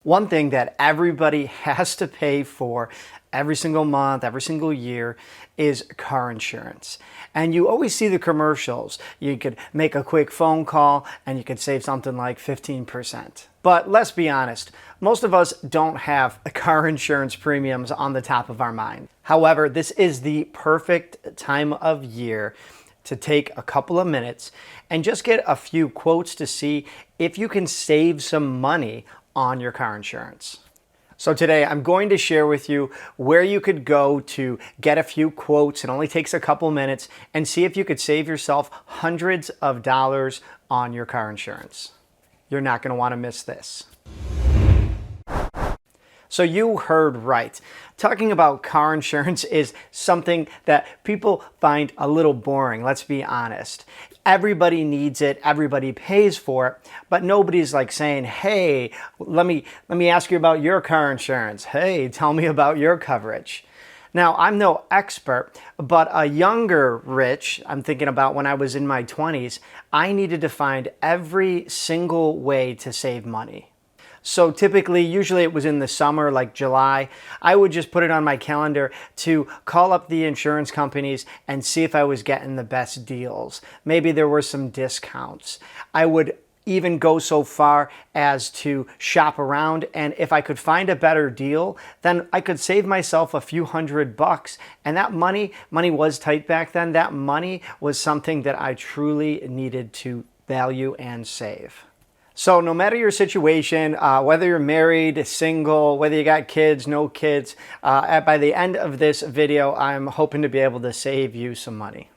One thing that everybody has to pay for every single month, every single year is car insurance. And you always see the commercials. You could make a quick phone call and you could save something like 15%. But let's be honest, most of us don't have car insurance premiums on the top of our mind. However, this is the perfect time of year to take a couple of minutes and just get a few quotes to see if you can save some money on your car insurance. So today I'm going to share with you where you could go to get a few quotes. It only takes a couple minutes, and see if you could save yourself hundreds of dollars on your car insurance. You're not going to want to miss this. So you heard right. Talking about car insurance is something that people find a little boring, let's be honest. Everybody needs it, everybody pays for it, but nobody's like saying, hey, let me ask you about your car insurance. Hey, tell me about your coverage. Now, I'm no expert, but a younger Rich, I'm thinking about when I was in my 20s, I needed to find every single way to save money. So typically, usually it was in the summer, like July, I would just put it on my calendar to call up the insurance companies and see if I was getting the best deals. Maybe there were some discounts. I would even go so far as to shop around, and if I could find a better deal, then I could save myself a few $100. And that money was tight back then. That money was something that I truly needed to value and save. So no matter your situation, whether you're married, single, whether you got kids, no kids, by the end of this video, I'm hoping to be able to save you some money.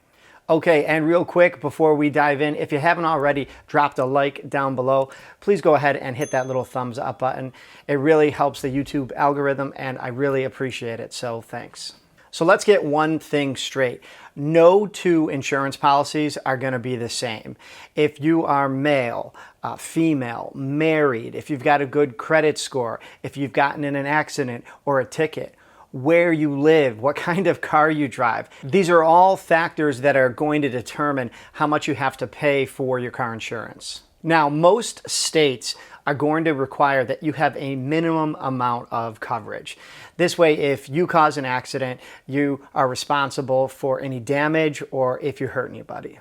Okay, and real quick before we dive in, if you haven't already dropped a like down below, please go ahead and hit that little thumbs up button. It really helps the YouTube algorithm, and I really appreciate it, so thanks. So let's get one thing straight. No two insurance policies are going to be the same. If you are male, female, married, if you've got a good credit score, if you've gotten in an accident or a ticket, where you live, what kind of car you drive. These are all factors that are going to determine how much you have to pay for your car insurance. Now, most states are going to require that you have a minimum amount of coverage. This way, if you cause an accident, you are responsible for any damage or if you hurt anybody.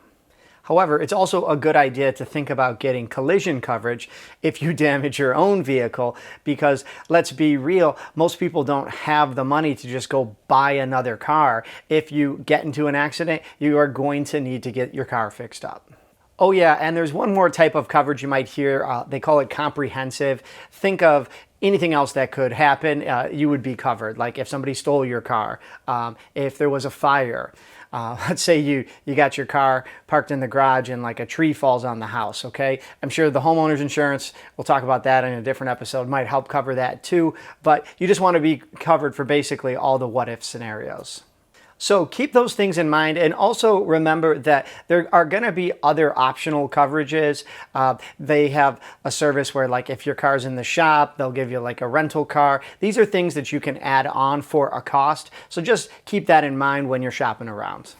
However, it's also a good idea to think about getting collision coverage if you damage your own vehicle, because let's be real, most people don't have the money to just go buy another car. If you get into an accident, you are going to need to get your car fixed up. Oh yeah, and there's one more type of coverage you might hear. They call it comprehensive. Think of anything else that could happen, you would be covered. Like if somebody stole your car, if there was a fire. Let's say you got your car parked in the garage and like a tree falls on the house, okay? I'm sure the homeowner's insurance, we'll talk about that in a different episode, might help cover that too, but you just want to be covered for basically all the what-if scenarios. So keep those things in mind, and also remember that there are going to be other optional coverages. They have a service where, like, if your car's in the shop, they'll give you like a rental car. These are things that you can add on for a cost. So just keep that in mind when you're shopping around.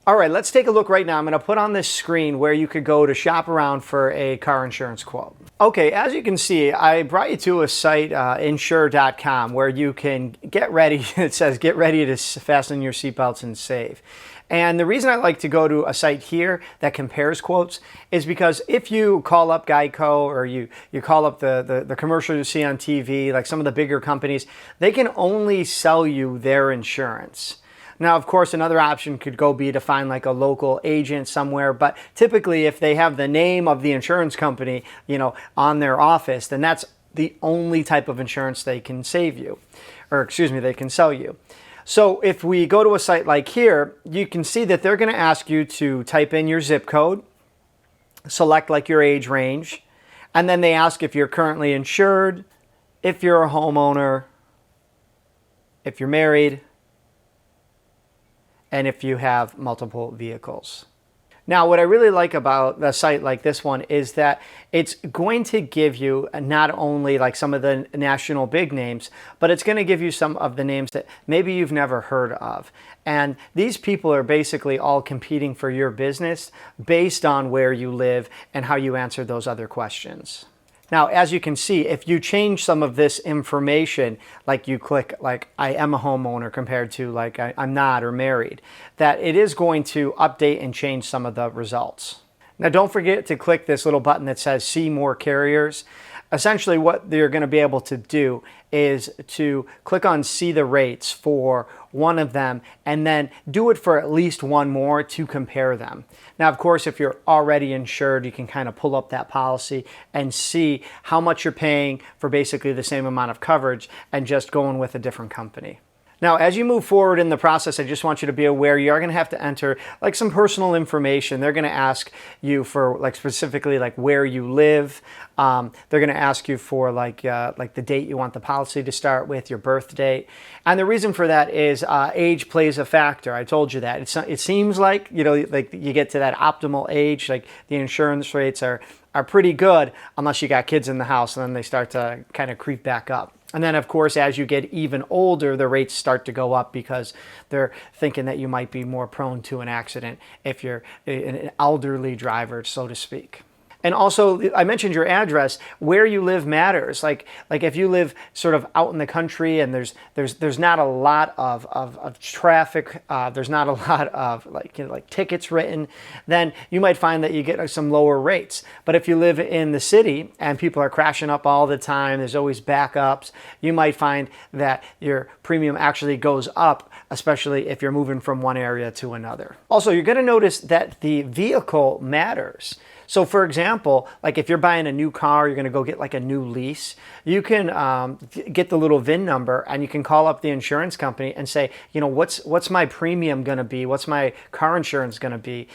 All right, let's take a look right now. I'm going to put on this screen where you could go to shop around for a car insurance quote. Okay, as you can see, I brought you to a site, insure.com, where you can get ready. It says, get ready to fasten your seatbelts and save. And the reason I like to go to a site here that compares quotes is because if you call up Geico or you call up the commercial you see on TV, like some of the bigger companies, they can only sell you their insurance. Now, of course, another option could be to find like a local agent somewhere, but typically if they have the name of the insurance company, on their office, then that's the only type of insurance they can save you, they can sell you. So if we go to a site like here, you can see that they're going to ask you to type in your zip code, select like your age range, and then they ask if you're currently insured, if you're a homeowner, if you're married, and if you have multiple vehicles. Now, what I really like about a site like this one is that it's going to give you not only like some of the national big names, but it's going to give you some of the names that maybe you've never heard of. And these people are basically all competing for your business based on where you live and how you answer those other questions. Now, as you can see, if you change some of this information, like you click like I am a homeowner compared to like I'm not or married, that it is going to update and change some of the results. Now, don't forget to click this little button that says see more carriers. Essentially, what you're going to be able to do is to click on see the rates for one of them and then do it for at least one more to compare them. Now, of course, if you're already insured, you can kind of pull up that policy and see how much you're paying for basically the same amount of coverage and just going with a different company. Now, as you move forward in the process, I just want you to be aware you are going to have to enter like some personal information. They're going to ask you for like specifically like where you live. They're going to ask you for like the date you want the policy to start with, your birth date. And the reason for that is age plays a factor. I told you that. It seems like, you know, like you get to that optimal age, like the insurance rates are pretty good unless you got kids in the house, and then they start to kind of creep back up. And then, of course, as you get even older, the rates start to go up because they're thinking that you might be more prone to an accident if you're an elderly driver, so to speak. And also, I mentioned your address. Where you live matters. Like if you live sort of out in the country and there's not a lot of traffic, there's not a lot of like tickets written, then you might find that you get some lower rates. But if you live in the city and people are crashing up all the time, there's always backups, you might find that your premium actually goes up, especially if you're moving from one area to another. Also, you're going to notice that the vehicle matters. So for example, like if you're buying a new car, you're going to go get like a new lease, you can get the little VIN number and you can call up the insurance company and say, you know, what's my premium going to be? What's my car insurance going to be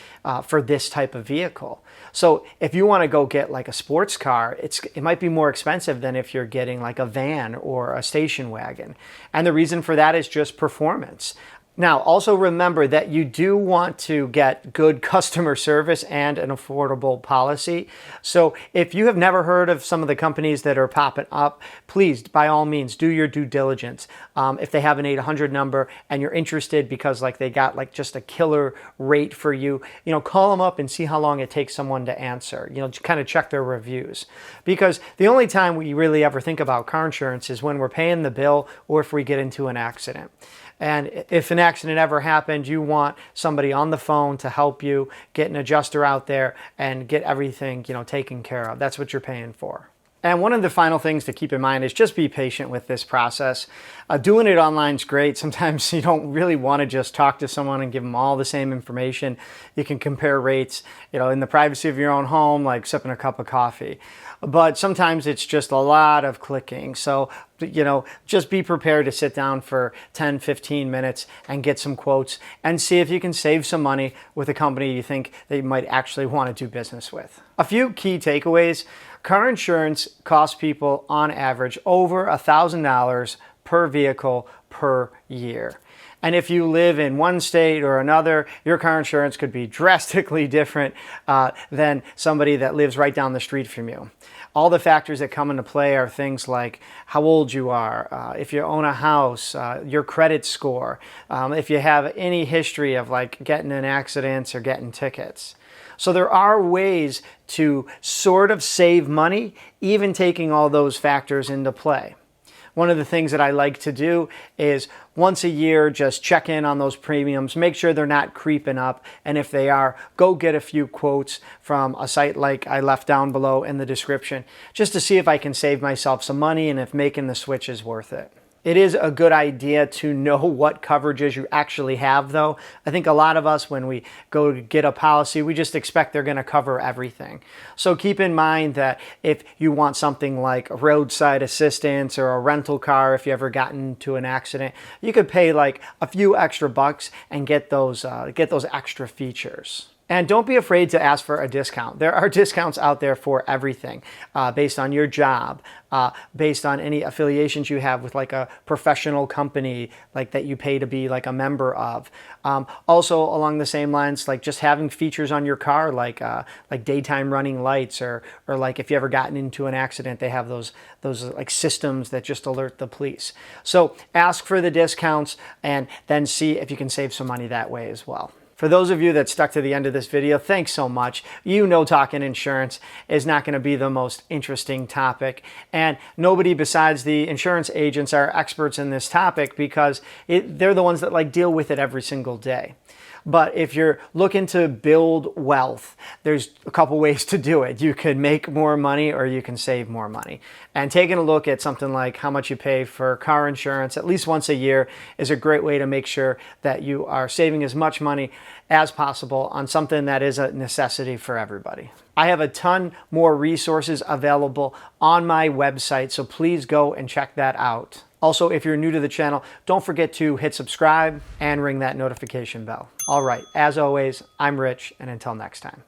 for this type of vehicle? So if you want to go get like a sports car, it might be more expensive than if you're getting like a van or a station wagon. And the reason for that is just performance. Now, also remember that you do want to get good customer service and an affordable policy. So if you have never heard of some of the companies that are popping up, please, by all means, do your due diligence. If they have an 800 number and you're interested because like they got like just a killer rate for you, you know, call them up and see how long it takes someone to answer. You know, kind of check their reviews. Because the only time we really ever think about car insurance is when we're paying the bill or if we get into an accident. And if an accident ever happened, you want somebody on the phone to help you, get an adjuster out there and get everything, you know, taken care of. That's what you're paying for. And one of the final things to keep in mind is just be patient with this process. Doing it online is great. Sometimes you don't really want to just talk to someone and give them all the same information. You can compare rates, you know, in the privacy of your own home, like sipping a cup of coffee. But sometimes it's just a lot of clicking. So, you know, just be prepared to sit down for 10, 15 minutes and get some quotes and see if you can save some money with a company you think that you might actually want to do business with. A few key takeaways. Car insurance costs people on average over $1,000 per vehicle per year. And if you live in one state or another, your car insurance could be drastically different than somebody that lives right down the street from you. All the factors that come into play are things like how old you are, if you own a house, your credit score, if you have any history of like getting in accidents or getting tickets. So there are ways to sort of save money, even taking all those factors into play. One of the things that I like to do is once a year, just check in on those premiums, make sure they're not creeping up. And if they are, go get a few quotes from a site like I left down below in the description, just to see if I can save myself some money and if making the switch is worth it. It is a good idea to know what coverages you actually have, though. I think a lot of us, when we go to get a policy, we just expect they're going to cover everything. So keep in mind that if you want something like roadside assistance or a rental car, if you ever gotten into an accident, you could pay like a few extra bucks and get those extra features. And don't be afraid to ask for a discount. There are discounts out there for everything, based on your job, based on any affiliations you have with like a professional company like that you pay to be like a member of. Also along the same lines, like just having features on your car like daytime running lights or like if you ever gotten into an accident, they have those like systems that just alert the police. So ask for the discounts and then see if you can save some money that way as well. For those of you that stuck to the end of this video, thanks so much. You know talking insurance is not going to be the most interesting topic, and nobody besides the insurance agents are experts in this topic because they're the ones that deal with it every single day. But if you're looking to build wealth, there's a couple ways to do it. You could make more money or you can save more money. And taking a look at something like how much you pay for car insurance at least once a year is a great way to make sure that you are saving as much money as possible on something that is a necessity for everybody. I have a ton more resources available on my website, so please go and check that out. Also, if you're new to the channel, don't forget to hit subscribe and ring that notification bell. All right, as always, I'm Rich, and until next time.